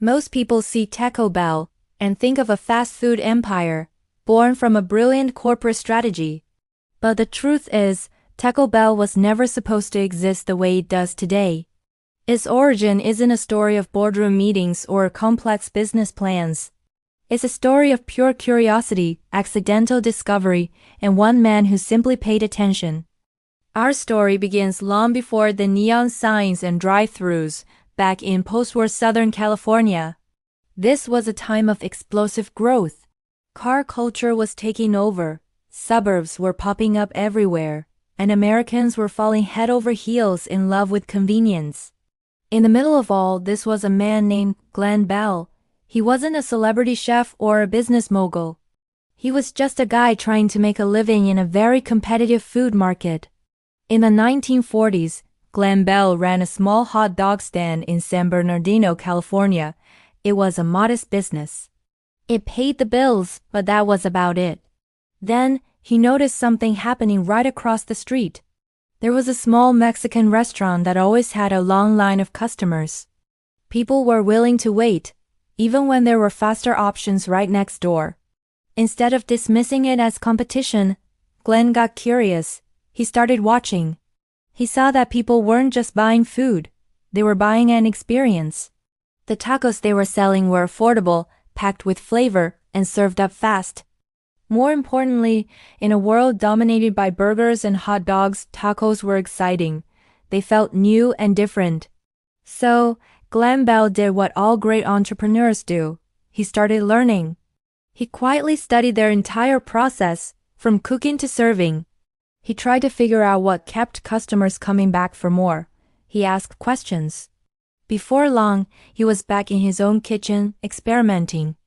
Most people see Taco Bell and think of a fast food empire, born from a brilliant corporate strategy. But the truth is, Taco Bell was never supposed to exist the way it does today. Its origin isn't a story of boardroom meetings or complex business plans. It's a story of pure curiosity, accidental discovery, and one man who simply paid attention. Our story begins long before the neon signs and drive-thrus, back in post-war Southern California. This was a time of explosive growth. Car culture was taking over, suburbs were popping up everywhere, and Americans were falling head over heels in love with convenience. In the middle of all this was a man named Glen Bell. He wasn't a celebrity chef or a business mogul. He was just a guy trying to make a living in a very competitive food market. In the 1940s, Glen Bell ran a small hot dog stand in San Bernardino, California. It was a modest business. It paid the bills, but that was about it. Then, he noticed something happening right across the street. There was a small Mexican restaurant that always had a long line of customers. People were willing to wait, even when there were faster options right next door. Instead of dismissing it as competition, Glen got curious. He started watching. He saw that people weren't just buying food, they were buying an experience. The tacos they were selling were affordable, packed with flavor, and served up fast. More importantly, in a world dominated by burgers and hot dogs, tacos were exciting. They felt new and different. So, Glen Bell did what all great entrepreneurs do. He started learning. He quietly studied their entire process, from cooking to serving. He tried to figure out what kept customers coming back for more. He asked questions. Before long, he was back in his own kitchen, experimenting.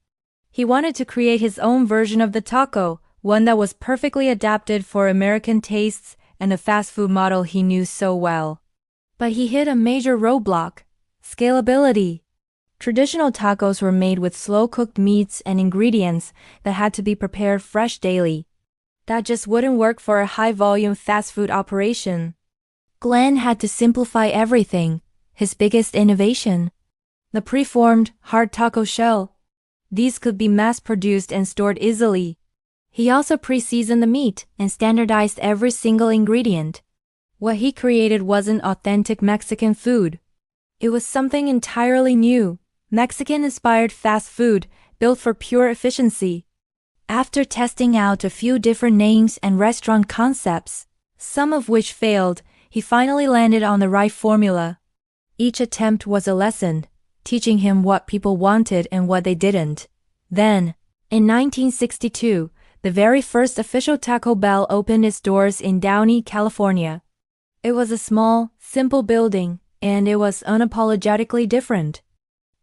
He wanted to create his own version of the taco, one that was perfectly adapted for American tastes and the fast food model he knew so well. But he hit a major roadblock: scalability. Traditional tacos were made with slow-cooked meats and ingredients that had to be prepared fresh daily. That just wouldn't work for a high-volume fast food operation. Glen had to simplify everything, his biggest innovation: the preformed, hard taco shell. These could be mass-produced and stored easily. He also pre-seasoned the meat and standardized every single ingredient. What he created wasn't authentic Mexican food. It was something entirely new, Mexican-inspired fast food, built for pure efficiency. After testing out a few different names and restaurant concepts, some of which failed, he finally landed on the right formula. Each attempt was a lesson, teaching him what people wanted and what they didn't. Then, in 1962, the very first official Taco Bell opened its doors in Downey, California. It was a small, simple building, and it was unapologetically different.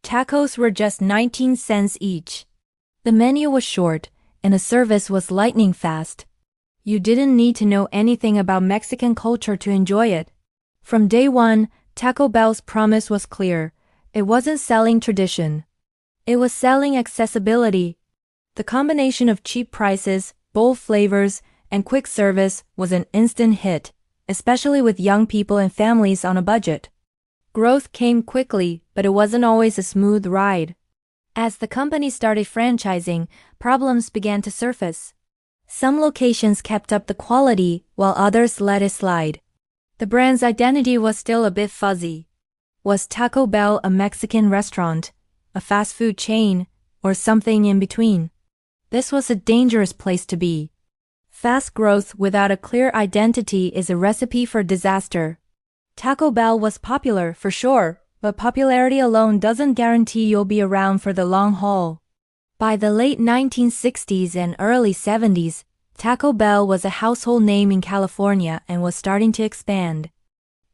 Tacos were just 19 cents each. The menu was short, and the service was lightning fast. You didn't need to know anything about Mexican culture to enjoy it. From day one, Taco Bell's promise was clear. It wasn't selling tradition. It was selling accessibility. The combination of cheap prices, bold flavors, and quick service was an instant hit, especially with young people and families on a budget. Growth came quickly, but it wasn't always a smooth ride. As the company started franchising, problems began to surface. Some locations kept up the quality, while others let it slide. The brand's identity was still a bit fuzzy. Was Taco Bell a Mexican restaurant, a fast food chain, or something in between? This was a dangerous place to be. Fast growth without a clear identity is a recipe for disaster. Taco Bell was popular, for sure, but popularity alone doesn't guarantee you'll be around for the long haul. By the late 1960s and early 70s, Taco Bell was a household name in California and was starting to expand.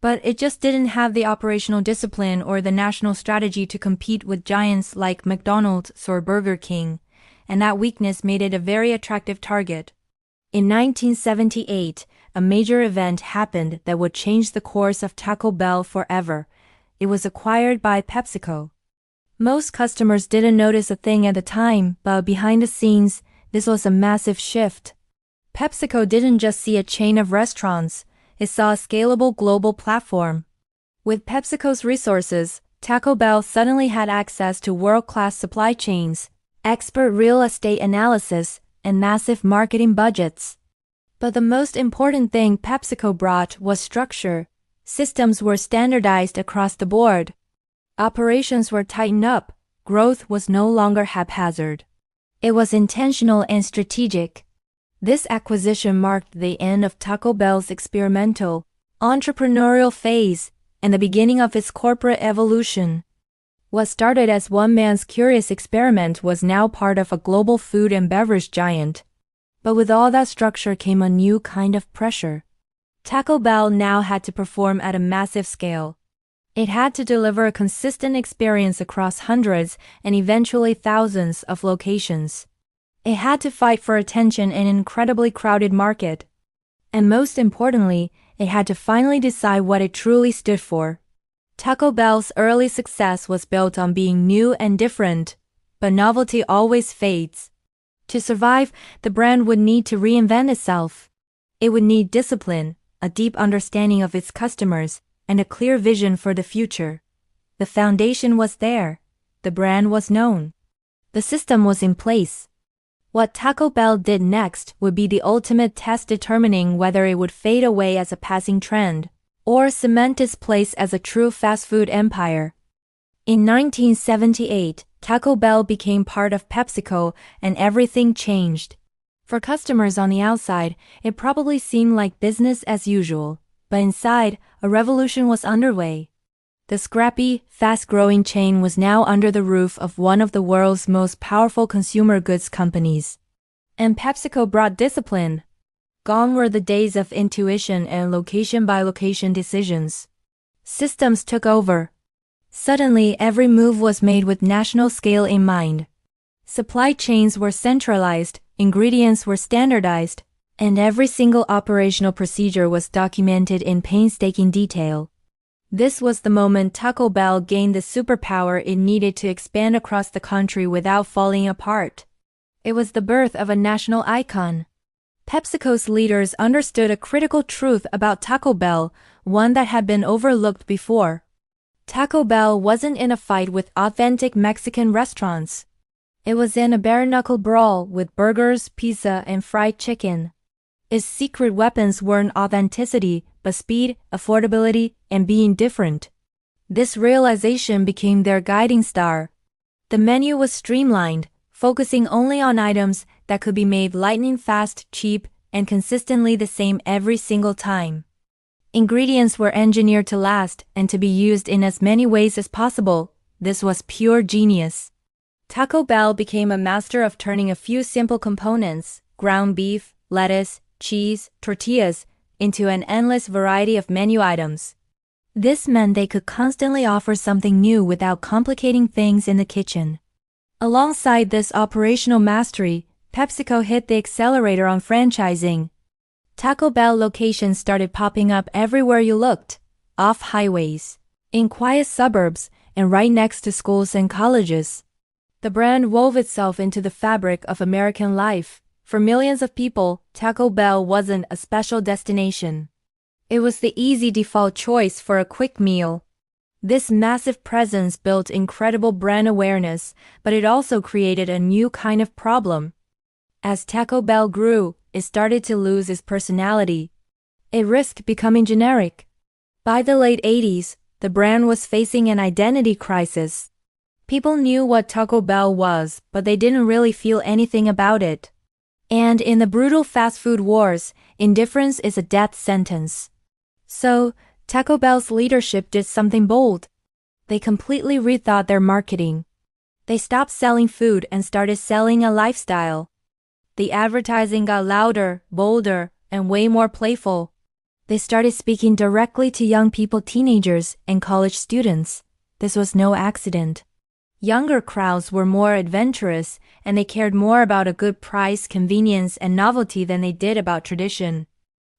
But it just didn't have the operational discipline or the national strategy to compete with giants like McDonald's or Burger King, and that weakness made it a very attractive target. In 1978, a major event happened that would change the course of Taco Bell forever. It was acquired by PepsiCo. Most customers didn't notice a thing at the time, but behind the scenes, this was a massive shift. PepsiCo didn't just see a chain of restaurants, it saw a scalable global platform. With PepsiCo's resources, Taco Bell suddenly had access to world-class supply chains, expert real estate analysis, and massive marketing budgets. But the most important thing PepsiCo brought was structure. Systems were standardized across the board. Operations were tightened up. Growth was no longer haphazard. It was intentional and strategic. This acquisition marked the end of Taco Bell's experimental, entrepreneurial phase and the beginning of its corporate evolution. What started as one man's curious experiment was now part of a global food and beverage giant. But with all that structure came a new kind of pressure. Taco Bell now had to perform at a massive scale. It had to deliver a consistent experience across hundreds and eventually thousands of locations. It had to fight for attention in an incredibly crowded market. And most importantly, it had to finally decide what it truly stood for. Taco Bell's early success was built on being new and different, but novelty always fades. To survive, the brand would need to reinvent itself. It would need discipline, a deep understanding of its customers, and a clear vision for the future. The foundation was there. The brand was known. The system was in place. What Taco Bell did next would be the ultimate test determining whether it would fade away as a passing trend, or cement its place as a true fast food empire. In 1978, Taco Bell became part of PepsiCo and everything changed. For customers on the outside, it probably seemed like business as usual, but inside, a revolution was underway. The scrappy, fast-growing chain was now under the roof of one of the world's most powerful consumer goods companies. And PepsiCo brought discipline. Gone were the days of intuition and location-by-location decisions. Systems took over. Suddenly, every move was made with national scale in mind. Supply chains were centralized, ingredients were standardized, and every single operational procedure was documented in painstaking detail. This was the moment Taco Bell gained the superpower it needed to expand across the country without falling apart. It was the birth of a national icon. PepsiCo's leaders understood a critical truth about Taco Bell, one that had been overlooked before. Taco Bell wasn't in a fight with authentic Mexican restaurants. It was in a bare-knuckle brawl with burgers, pizza, and fried chicken. Its secret weapons weren't authenticity, but speed, affordability, and being different. This realization became their guiding star. The menu was streamlined, focusing only on items that could be made lightning fast, cheap, and consistently the same every single time. Ingredients were engineered to last and to be used in as many ways as possible. This was pure genius. Taco Bell became a master of turning a few simple components, ground beef, lettuce, cheese, tortillas, into an endless variety of menu items. This meant they could constantly offer something new without complicating things in the kitchen. Alongside this operational mastery, PepsiCo hit the accelerator on franchising. Taco Bell locations started popping up everywhere you looked, off highways, in quiet suburbs, and right next to schools and colleges. The brand wove itself into the fabric of American life. For millions of people, Taco Bell wasn't a special destination. It was the easy default choice for a quick meal. This massive presence built incredible brand awareness, but it also created a new kind of problem. As Taco Bell grew, it started to lose its personality. It risked becoming generic. By the late 80s, the brand was facing an identity crisis. People knew what Taco Bell was, but they didn't really feel anything about it. And in the brutal fast food wars, indifference is a death sentence. So, Taco Bell's leadership did something bold. They completely rethought their marketing. They stopped selling food and started selling a lifestyle. The advertising got louder, bolder, and way more playful. They started speaking directly to young people, teenagers, and college students. This was no accident. Younger crowds were more adventurous, and they cared more about a good price, convenience, and novelty than they did about tradition.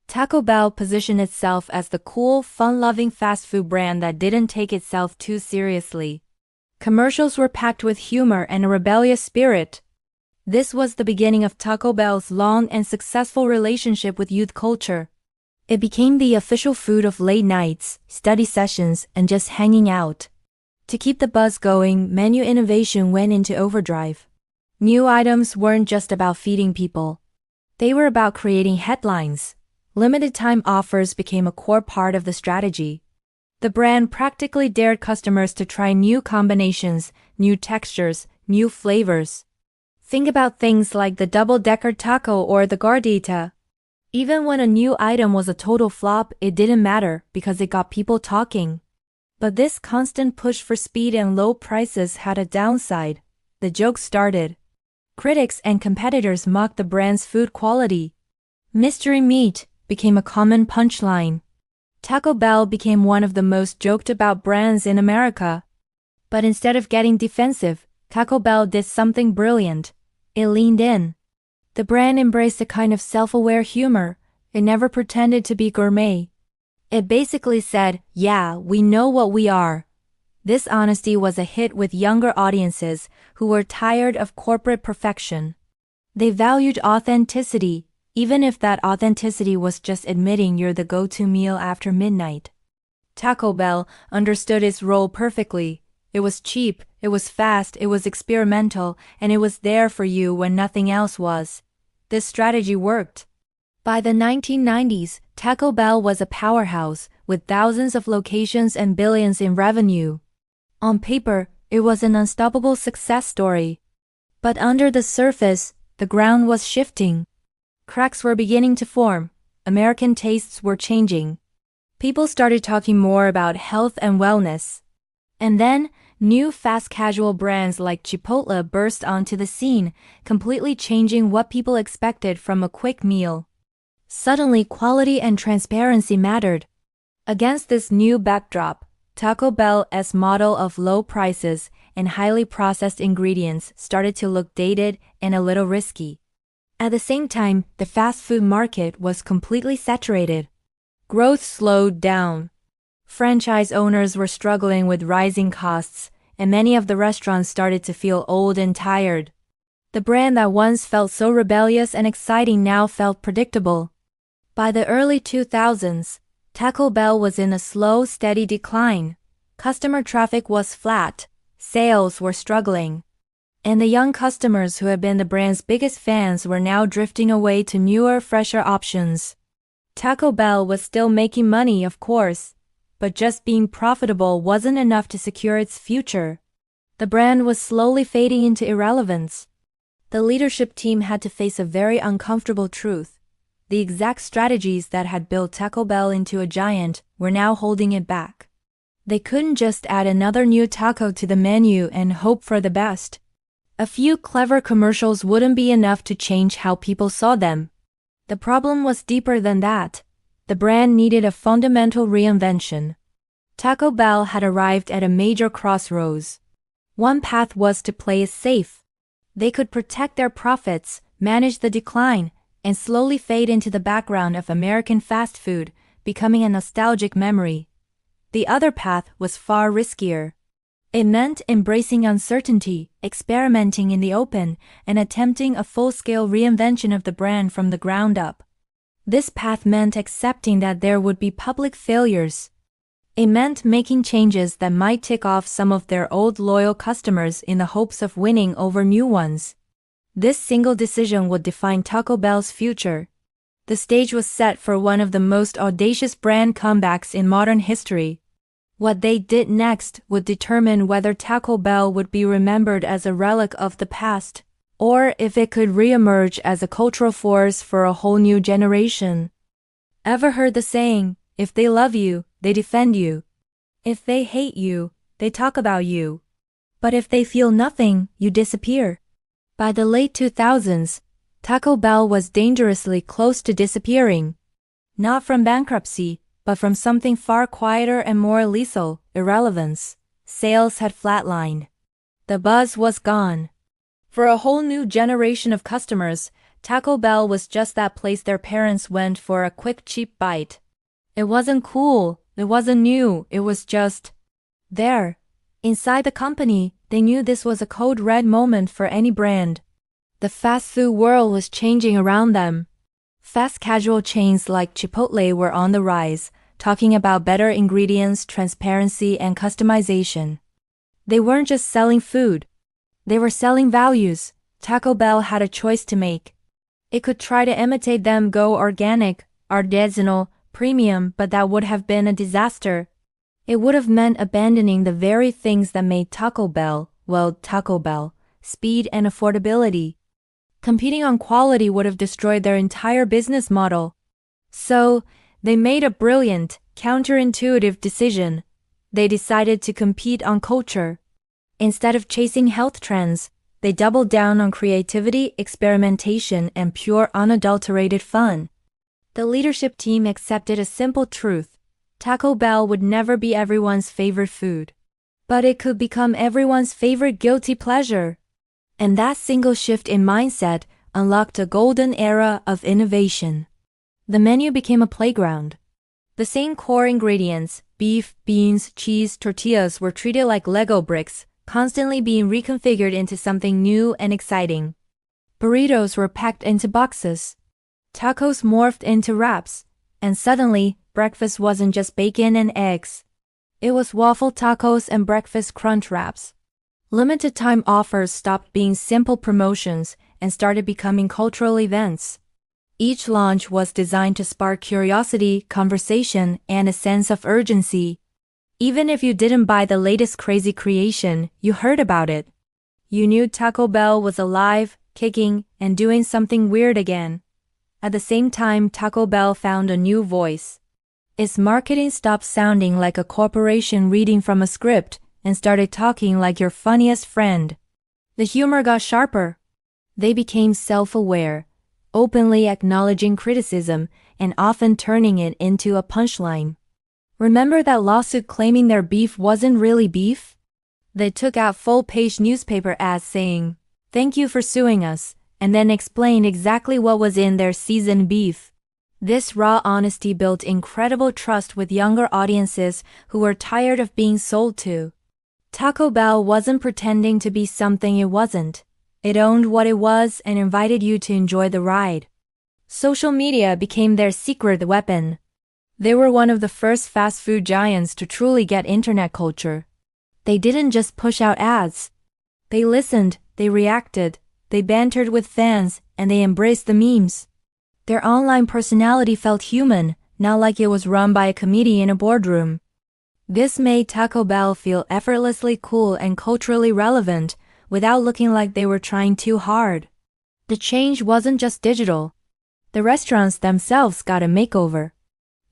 Taco Bell positioned itself as the cool, fun-loving fast food brand that didn't take itself too seriously. Commercials were packed with humor and a rebellious spirit. This was the beginning of Taco Bell's long and successful relationship with youth culture. It became the official food of late nights, study sessions, and just hanging out. To keep the buzz going, menu innovation went into overdrive. New items weren't just about feeding people. They were about creating headlines. Limited time offers became a core part of the strategy. The brand practically dared customers to try new combinations, new textures, new flavors. Think about things like the double-decker taco or the gordita. Even when a new item was a total flop, it didn't matter because it got people talking. But this constant push for speed and low prices had a downside. The joke started. Critics and competitors mocked the brand's food quality. Mystery meat became a common punchline. Taco Bell became one of the most joked about brands in America. But instead of getting defensive, Taco Bell did something brilliant. It leaned in. The brand embraced a kind of self-aware humor. It never pretended to be gourmet. It basically said, yeah, we know what we are. This honesty was a hit with younger audiences who were tired of corporate perfection. They valued authenticity, even if that authenticity was just admitting you're the go-to meal after midnight. Taco Bell understood its role perfectly. It was cheap, it was fast, it was experimental, and it was there for you when nothing else was. This strategy worked. By the 1990s, Taco Bell was a powerhouse, with thousands of locations and billions in revenue. On paper, it was an unstoppable success story. But under the surface, the ground was shifting. Cracks were beginning to form. American tastes were changing. People started talking more about health and wellness. And then, new fast casual brands like Chipotle burst onto the scene, completely changing what people expected from a quick meal. Suddenly, quality and transparency mattered. Against this new backdrop, Taco Bell's model of low prices and highly processed ingredients started to look dated and a little risky. At the same time, the fast food market was completely saturated. Growth slowed down. Franchise owners were struggling with rising costs, and many of the restaurants started to feel old and tired. The brand that once felt so rebellious and exciting now felt predictable. By the early 2000s, Taco Bell was in a slow, steady decline. Customer traffic was flat, sales were struggling, and the young customers who had been the brand's biggest fans were now drifting away to newer, fresher options. Taco Bell was still making money, of course, but just being profitable wasn't enough to secure its future. The brand was slowly fading into irrelevance. The leadership team had to face a very uncomfortable truth. The exact strategies that had built Taco Bell into a giant were now holding it back. They couldn't just add another new taco to the menu and hope for the best. A few clever commercials wouldn't be enough to change how people saw them. The problem was deeper than that. The brand needed a fundamental reinvention. Taco Bell had arrived at a major crossroads. One path was to play it safe. They could protect their profits, manage the decline, and slowly fade into the background of American fast food, becoming a nostalgic memory. The other path was far riskier. It meant embracing uncertainty, experimenting in the open, and attempting a full-scale reinvention of the brand from the ground up. This path meant accepting that there would be public failures. It meant making changes that might tick off some of their old loyal customers in the hopes of winning over new ones. This single decision would define Taco Bell's future. The stage was set for one of the most audacious brand comebacks in modern history. What they did next would determine whether Taco Bell would be remembered as a relic of the past, or if it could reemerge as a cultural force for a whole new generation. Ever heard the saying, if they love you, they defend you. If they hate you, they talk about you. But if they feel nothing, you disappear. By the late 2000s, Taco Bell was dangerously close to disappearing. Not from bankruptcy, but from something far quieter and more lethal, irrelevance. Sales had flatlined. The buzz was gone. For a whole new generation of customers, Taco Bell was just that place their parents went for a quick cheap bite. It wasn't cool, it wasn't new, it was just there. Inside the company, they knew this was a code red moment for any brand. The fast food world was changing around them. Fast casual chains like Chipotle were on the rise, talking about better ingredients, transparency, and customization. They weren't just selling food. They were selling values. Taco Bell had a choice to make. It could try to imitate them, go organic, artisanal, premium, but that would have been a disaster. It would have meant abandoning the very things that made Taco Bell, well, Taco Bell, speed and affordability. Competing on quality would have destroyed their entire business model. So, they made a brilliant, counterintuitive decision. They decided to compete on culture. Instead of chasing health trends, they doubled down on creativity, experimentation, and pure unadulterated fun. The leadership team accepted a simple truth. Taco Bell would never be everyone's favorite food. But it could become everyone's favorite guilty pleasure. And that single shift in mindset unlocked a golden era of innovation. The menu became a playground. The same core ingredients, beef, beans, cheese, tortillas, were treated like Lego bricks, constantly being reconfigured into something new and exciting. Burritos were packed into boxes. Tacos morphed into wraps. And suddenly, breakfast wasn't just bacon and eggs. It was waffle tacos and breakfast crunch wraps. Limited time offers stopped being simple promotions and started becoming cultural events. Each launch was designed to spark curiosity, conversation, and a sense of urgency. Even if you didn't buy the latest crazy creation, you heard about it. You knew Taco Bell was alive, kicking, and doing something weird again. At the same time, Taco Bell found a new voice. Its marketing stopped sounding like a corporation reading from a script and started talking like your funniest friend. The humor got sharper. They became self-aware, openly acknowledging criticism and often turning it into a punchline. Remember that lawsuit claiming their beef wasn't really beef? They took out full-page newspaper ads saying, "Thank you for suing us," and then explained exactly what was in their seasoned beef. This raw honesty built incredible trust with younger audiences who were tired of being sold to. Taco Bell wasn't pretending to be something it wasn't. It owned what it was and invited you to enjoy the ride. Social media became their secret weapon. They were one of the first fast food giants to truly get internet culture. They didn't just push out ads. They listened, they reacted, they bantered with fans, and they embraced the memes. Their online personality felt human, not like it was run by a committee in a boardroom. This made Taco Bell feel effortlessly cool and culturally relevant, without looking like they were trying too hard. The change wasn't just digital. The restaurants themselves got a makeover.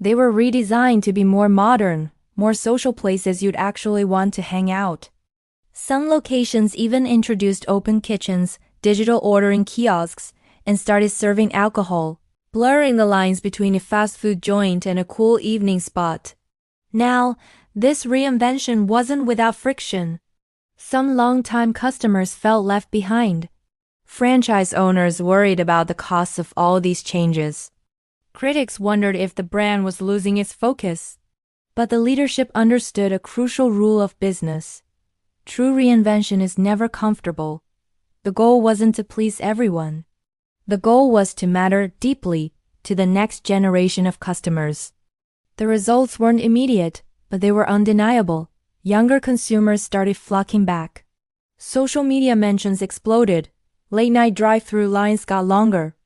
They were redesigned to be more modern, more social places you'd actually want to hang out. Some locations even introduced open kitchens, digital ordering kiosks, and started serving alcohol, blurring the lines between a fast food joint and a cool evening spot. Now, this reinvention wasn't without friction. Some longtime customers felt left behind. Franchise owners worried about the costs of all these changes. Critics wondered if the brand was losing its focus. But the leadership understood a crucial rule of business. True reinvention is never comfortable. The goal wasn't to please everyone. The goal was to matter deeply to the next generation of customers. The results weren't immediate, but they were undeniable. Younger consumers started flocking back. Social media mentions exploded. Late-night drive-through lines got longer.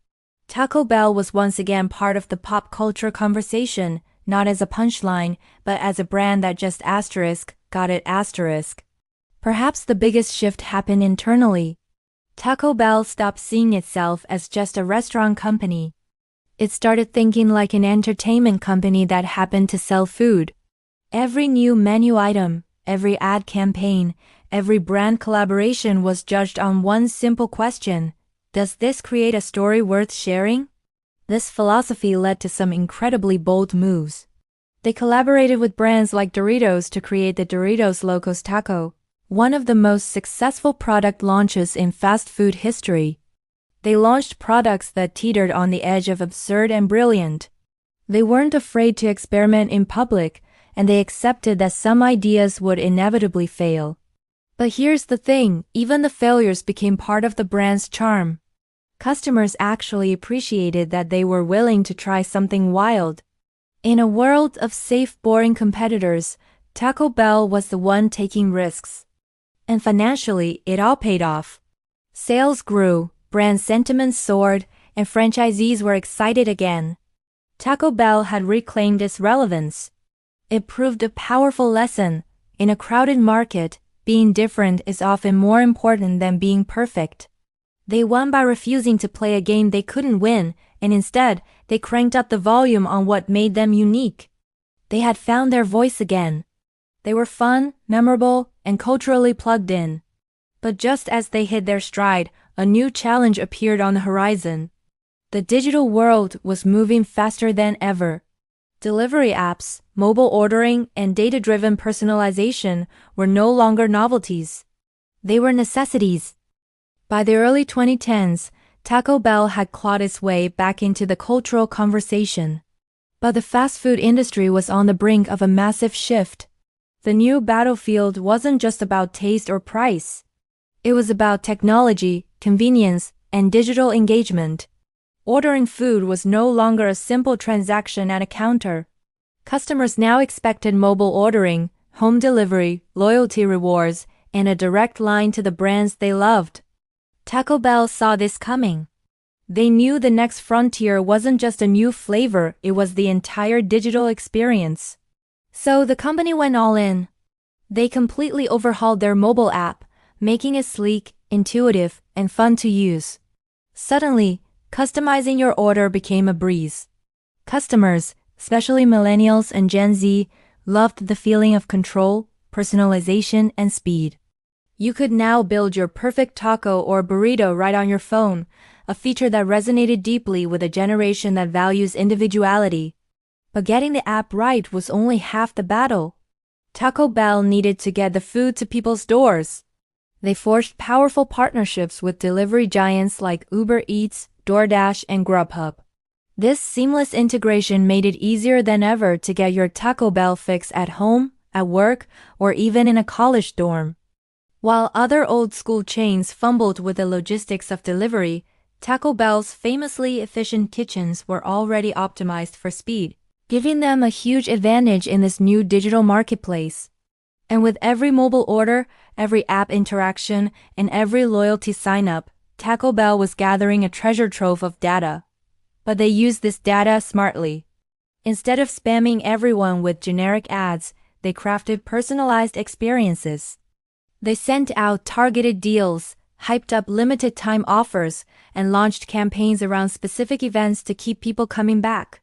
Taco Bell was once again part of the pop culture conversation, not as a punchline, but as a brand that just got it. Perhaps the biggest shift happened internally. Taco Bell stopped seeing itself as just a restaurant company. It started thinking like an entertainment company that happened to sell food. Every new menu item, every ad campaign, every brand collaboration was judged on one simple question: does this create a story worth sharing? This philosophy led to some incredibly bold moves. They collaborated with brands like Doritos to create the Doritos Locos Taco, one of the most successful product launches in fast food history. They launched products that teetered on the edge of absurd and brilliant. They weren't afraid to experiment in public, and they accepted that some ideas would inevitably fail. But here's the thing, even the failures became part of the brand's charm. Customers actually appreciated that they were willing to try something wild. In a world of safe, boring competitors, Taco Bell was the one taking risks. And financially, it all paid off. Sales grew, brand sentiment soared, and franchisees were excited again. Taco Bell had reclaimed its relevance. It proved a powerful lesson. In a crowded market, being different is often more important than being perfect. They won by refusing to play a game they couldn't win, and instead, they cranked up the volume on what made them unique. They had found their voice again. They were fun, memorable, and culturally plugged in. But just as they hit their stride, a new challenge appeared on the horizon. The digital world was moving faster than ever. Delivery apps, mobile ordering, and data-driven personalization were no longer novelties. They were necessities. By the early 2010s, Taco Bell had clawed its way back into the cultural conversation. But the fast food industry was on the brink of a massive shift. The new battlefield wasn't just about taste or price. It was about technology, convenience, and digital engagement. Ordering food was no longer a simple transaction at a counter. Customers now expected mobile ordering, home delivery, loyalty rewards, and a direct line to the brands they loved. Taco Bell saw this coming. They knew the next frontier wasn't just a new flavor, it was the entire digital experience. So the company went all in. They completely overhauled their mobile app, making it sleek, intuitive, and fun to use. Suddenly, customizing your order became a breeze. Customers, especially millennials and Gen Z, loved the feeling of control, personalization, and speed. You could now build your perfect taco or burrito right on your phone, a feature that resonated deeply with a generation that values individuality. But getting the app right was only half the battle. Taco Bell needed to get the food to people's doors. They forged powerful partnerships with delivery giants like Uber Eats, DoorDash, and Grubhub. This seamless integration made it easier than ever to get your Taco Bell fix at home, at work, or even in a college dorm. While other old-school chains fumbled with the logistics of delivery, Taco Bell's famously efficient kitchens were already optimized for speed, giving them a huge advantage in this new digital marketplace. And with every mobile order, every app interaction, and every loyalty sign-up, Taco Bell was gathering a treasure trove of data. But they used this data smartly. Instead of spamming everyone with generic ads, they crafted personalized experiences. They sent out targeted deals, hyped up limited-time offers, and launched campaigns around specific events to keep people coming back.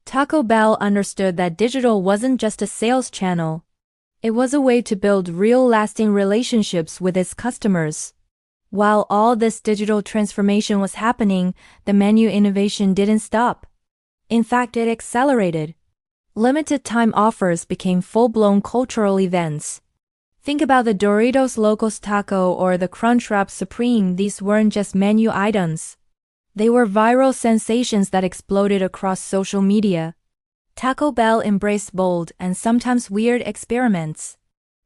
Taco Bell understood that digital wasn't just a sales channel. It was a way to build real lasting relationships with its customers. While all this digital transformation was happening, the menu innovation didn't stop. In fact, it accelerated. Limited-time offers became full-blown cultural events. Think about the Doritos Locos Taco or the Crunchwrap Supreme. These weren't just menu items. They were viral sensations that exploded across social media. Taco Bell embraced bold and sometimes weird experiments.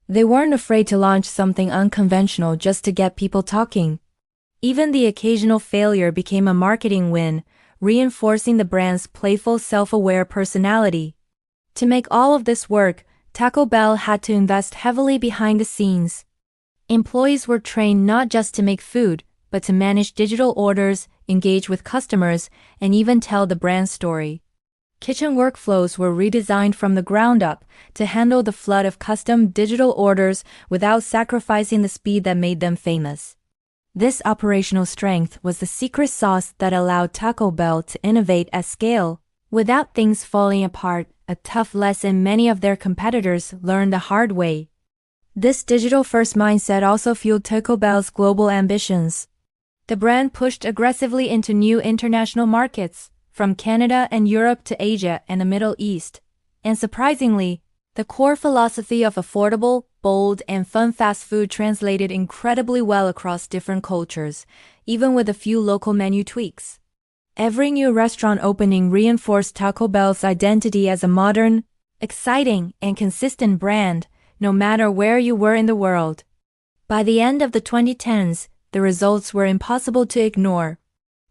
They weren't afraid to launch something unconventional just to get people talking. Even the occasional failure became a marketing win, reinforcing the brand's playful, self-aware personality. To make all of this work, Taco Bell had to invest heavily behind the scenes. Employees were trained not just to make food, but to manage digital orders, engage with customers, and even tell the brand story. Kitchen workflows were redesigned from the ground up to handle the flood of custom digital orders without sacrificing the speed that made them famous. This operational strength was the secret sauce that allowed Taco Bell to innovate at scale, without things falling apart, a tough lesson many of their competitors learned the hard way. This digital-first mindset also fueled Taco Bell's global ambitions. The brand pushed aggressively into new international markets, from Canada and Europe to Asia and the Middle East. And surprisingly, the core philosophy of affordable, bold, and fun fast food translated incredibly well across different cultures, even with a few local menu tweaks. Every new restaurant opening reinforced Taco Bell's identity as a modern, exciting, and consistent brand, no matter where you were in the world. By the end of the 2010s, the results were impossible to ignore.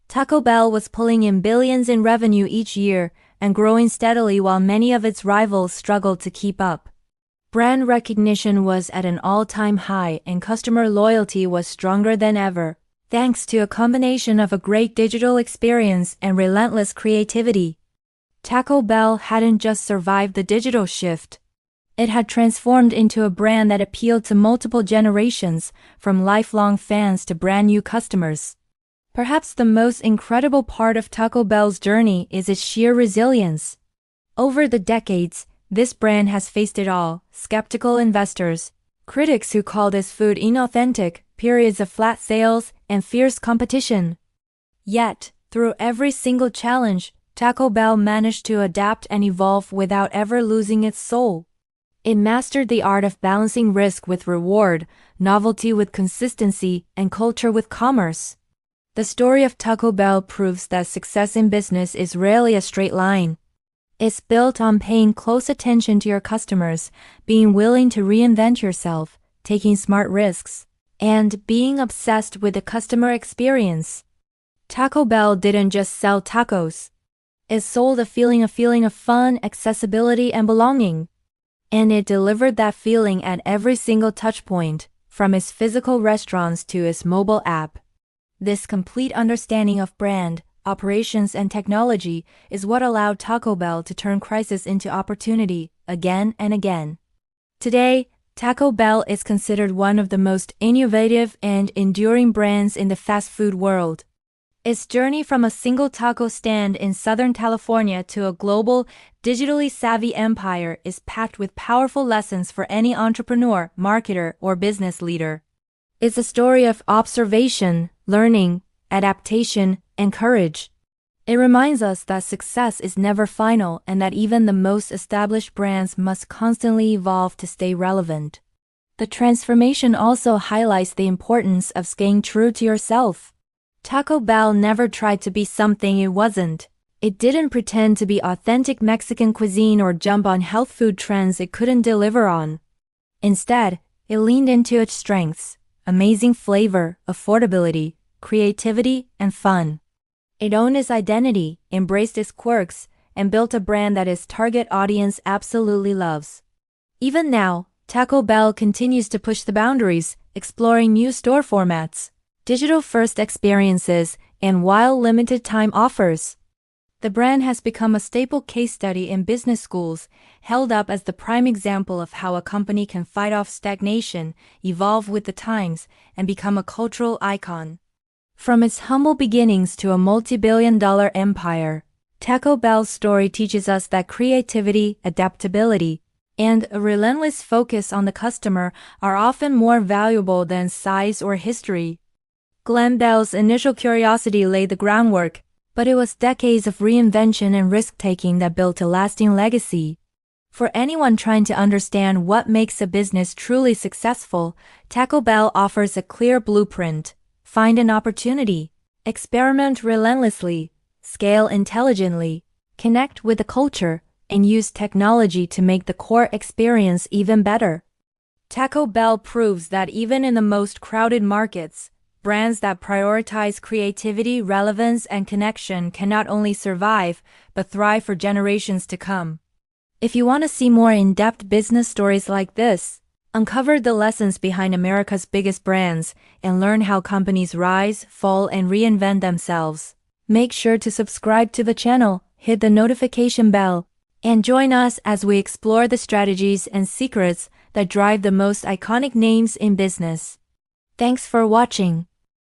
Taco Bell was pulling in billions in revenue each year and growing steadily while many of its rivals struggled to keep up. Brand recognition was at an all-time high and customer loyalty was stronger than ever, thanks to a combination of a great digital experience and relentless creativity. Taco Bell hadn't just survived the digital shift. It had transformed into a brand that appealed to multiple generations, from lifelong fans to brand new customers. Perhaps the most incredible part of Taco Bell's journey is its sheer resilience. Over the decades, this brand has faced it all: skeptical investors, critics who call this food inauthentic, periods of flat sales, and fierce competition. Yet, through every single challenge, Taco Bell managed to adapt and evolve without ever losing its soul. It mastered the art of balancing risk with reward, novelty with consistency, and culture with commerce. The story of Taco Bell proves that success in business is rarely a straight line. It's built on paying close attention to your customers, being willing to reinvent yourself, taking smart risks, and being obsessed with the customer experience. Taco Bell didn't just sell tacos. It sold a feeling of fun, accessibility, and belonging. And it delivered that feeling at every single touchpoint, from its physical restaurants to its mobile app. This complete understanding of brand, operations, and technology is what allowed Taco Bell to turn crisis into opportunity again and again. Today, Taco Bell is considered one of the most innovative and enduring brands in the fast food world. Its journey from a single taco stand in Southern California to a global, digitally savvy empire is packed with powerful lessons for any entrepreneur, marketer, or business leader. It's a story of observation, learning, adaptation, and courage. It reminds us that success is never final and that even the most established brands must constantly evolve to stay relevant. The transformation also highlights the importance of staying true to yourself. Taco Bell never tried to be something it wasn't. It didn't pretend to be authentic Mexican cuisine or jump on health food trends it couldn't deliver on. Instead, it leaned into its strengths: amazing flavor, affordability, creativity, and fun. It owned its identity, embraced its quirks, and built a brand that its target audience absolutely loves. Even now, Taco Bell continues to push the boundaries, exploring new store formats, digital-first experiences, and wild limited-time offers. The brand has become a staple case study in business schools, held up as the prime example of how a company can fight off stagnation, evolve with the times, and become a cultural icon. From its humble beginnings to a multi-billion-dollar empire, Taco Bell's story teaches us that creativity, adaptability, and a relentless focus on the customer are often more valuable than size or history. Glen Bell's initial curiosity laid the groundwork, but it was decades of reinvention and risk-taking that built a lasting legacy. For anyone trying to understand what makes a business truly successful, Taco Bell offers a clear blueprint. Find an opportunity, experiment relentlessly, scale intelligently, connect with the culture, and use technology to make the core experience even better. Taco Bell proves that even in the most crowded markets, brands that prioritize creativity, relevance, and connection can not only survive, but thrive for generations to come. If you want to see more in-depth business stories like this, uncover the lessons behind America's biggest brands, and learn how companies rise, fall, and reinvent themselves, make sure to subscribe to the channel, hit the notification bell, and join us as we explore the strategies and secrets that drive the most iconic names in business. Thanks for watching.